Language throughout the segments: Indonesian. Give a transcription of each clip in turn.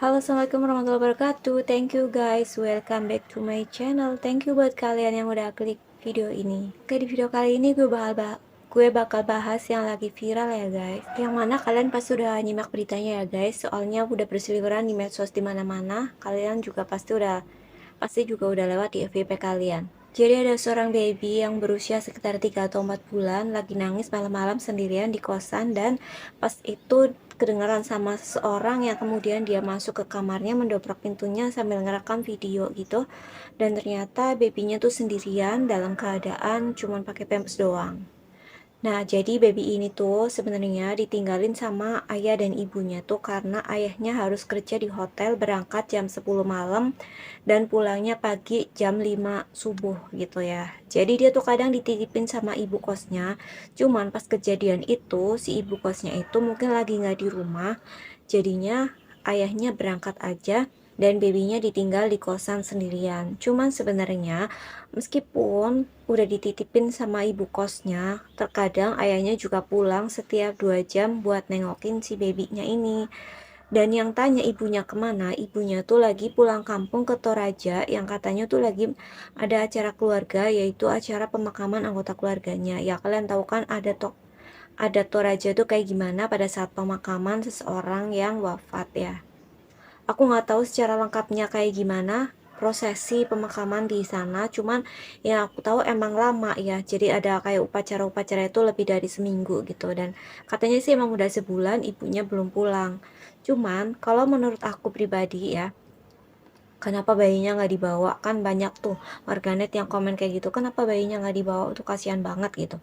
Halo, assalamualaikum warahmatullahi wabarakatuh. Thank you guys, welcome back to my channel. Thank you buat kalian yang udah klik video ini. Oke, di video kali ini gue bakal bahas yang lagi viral ya guys. Yang mana kalian pasti udah nyimak beritanya ya guys. Soalnya udah berseliweran di medsos di mana-mana. Kalian juga pasti juga udah lewat di FYP kalian. Jadi ada seorang baby yang berusia sekitar 3 atau 4 bulan lagi nangis malam-malam sendirian di kosan, dan pas itu kedengaran sama seseorang yang kemudian dia masuk ke kamarnya, mendobrak pintunya sambil ngerekam video gitu. Dan ternyata babynya tuh sendirian dalam keadaan cuman pakai pampers doang. Nah, jadi baby ini tuh sebenarnya ditinggalin sama ayah dan ibunya tuh karena ayahnya harus kerja di hotel, berangkat jam 10 malam dan pulangnya pagi jam 5 subuh gitu ya. Jadi dia tuh kadang dititipin sama ibu kosnya. Cuman pas kejadian itu si ibu kosnya itu mungkin lagi nggak di rumah. Jadinya ayahnya berangkat aja dan babynya ditinggal di kosan sendirian. Cuman sebenarnya meskipun udah dititipin sama ibu kosnya, terkadang ayahnya juga pulang setiap 2 jam buat nengokin si babynya ini. Dan yang tanya ibunya kemana, ibunya tuh lagi pulang kampung ke Toraja, yang katanya tuh lagi ada acara keluarga, yaitu acara pemakaman anggota keluarganya. Ya kalian tahu kan ada Toraja tuh kayak gimana pada saat pemakaman seseorang yang wafat ya. Aku nggak tahu secara lengkapnya kayak gimana prosesi pemakaman di sana, cuman yang aku tahu emang lama ya. Jadi ada kayak upacara-upacara itu lebih dari seminggu gitu, dan katanya sih emang udah sebulan ibunya belum pulang. Cuman kalau menurut aku pribadi ya, kenapa bayinya nggak dibawa? Kan banyak tuh warganet yang komen kayak gitu, kenapa bayinya nggak dibawa, tuh kasihan banget gitu.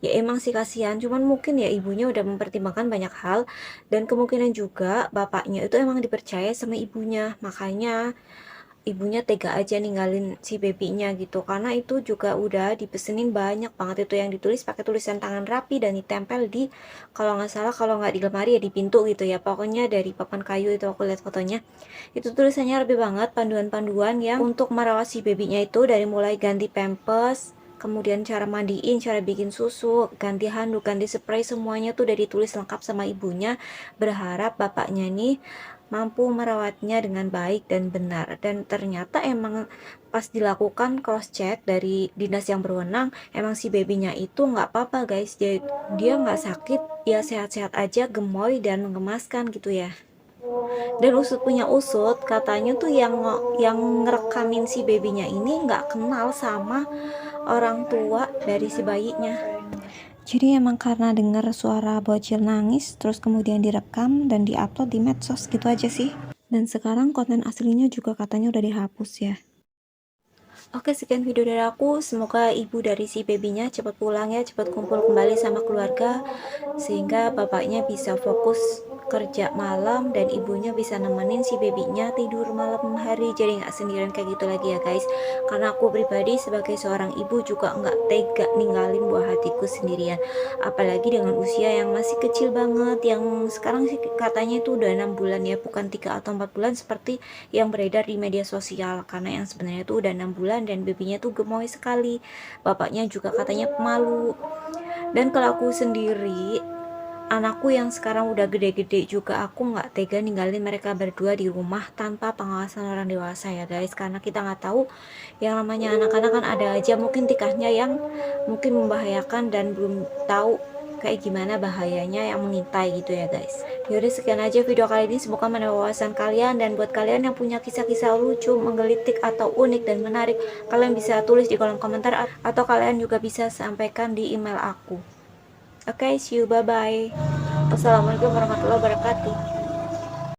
Ya emang sih kasihan, cuman mungkin ya ibunya udah mempertimbangkan banyak hal, dan kemungkinan juga bapaknya itu emang dipercaya sama ibunya, makanya ibunya tega aja ninggalin si babynya gitu, karena itu juga udah dipesenin banyak banget itu yang ditulis pakai tulisan tangan rapi dan ditempel di, kalau nggak salah, kalau nggak di lemari ya di pintu gitu ya, pokoknya dari papan kayu itu aku lihat fotonya. Itu tulisannya lebih banget panduan-panduan yang untuk merawat si babynya itu, dari mulai ganti pampers, kemudian cara mandiin, cara bikin susu, ganti handuk, ganti spray, semuanya tuh udah ditulis lengkap sama ibunya. Berharap bapaknya nih mampu merawatnya dengan baik dan benar. Dan ternyata emang pas dilakukan cross check dari dinas yang berwenang, emang si babynya itu nggak apa-apa guys. Dia nggak sakit, dia sehat-sehat aja, gemoy dan menggemaskan gitu ya. Dan usut punya usut, katanya tuh yang ngerekamin si babynya ini nggak kenal sama orang tua dari si bayinya. Jadi emang karena dengar suara bocil nangis, terus kemudian direkam dan diupload di medsos gitu aja sih. Dan sekarang konten aslinya juga katanya udah dihapus ya. Oke, sekian video dari aku. Semoga ibu dari si babynya cepat pulang ya, cepat kumpul kembali sama keluarga, sehingga bapaknya bisa fokus kerja malam dan ibunya bisa nemenin si babynya tidur malam hari, jadi nggak sendirian kayak gitu lagi ya guys. Karena aku pribadi sebagai seorang ibu juga nggak tega ninggalin buah hatiku sendirian, apalagi dengan usia yang masih kecil banget, yang sekarang sih katanya itu udah 6 bulan ya, bukan 3 atau 4 bulan seperti yang beredar di media sosial. Karena yang sebenarnya itu udah 6 bulan dan babynya tuh gemoy sekali, bapaknya juga katanya pemalu. Dan kalau aku sendiri, anakku yang sekarang udah gede-gede juga, aku nggak tega ninggalin mereka berdua di rumah tanpa pengawasan orang dewasa ya guys, karena kita nggak tahu yang namanya anak-anak, kan ada aja mungkin tikahnya yang mungkin membahayakan dan belum tahu kayak gimana bahayanya yang mengintai gitu ya guys. Yaudah, sekian aja video kali ini, semoga menambah wawasan kalian. Dan buat kalian yang punya kisah-kisah lucu, menggelitik atau unik dan menarik, kalian bisa tulis di kolom komentar, atau kalian juga bisa sampaikan di email aku. Oke, see you, bye bye. Wassalamualaikum warahmatullahi wabarakatuh.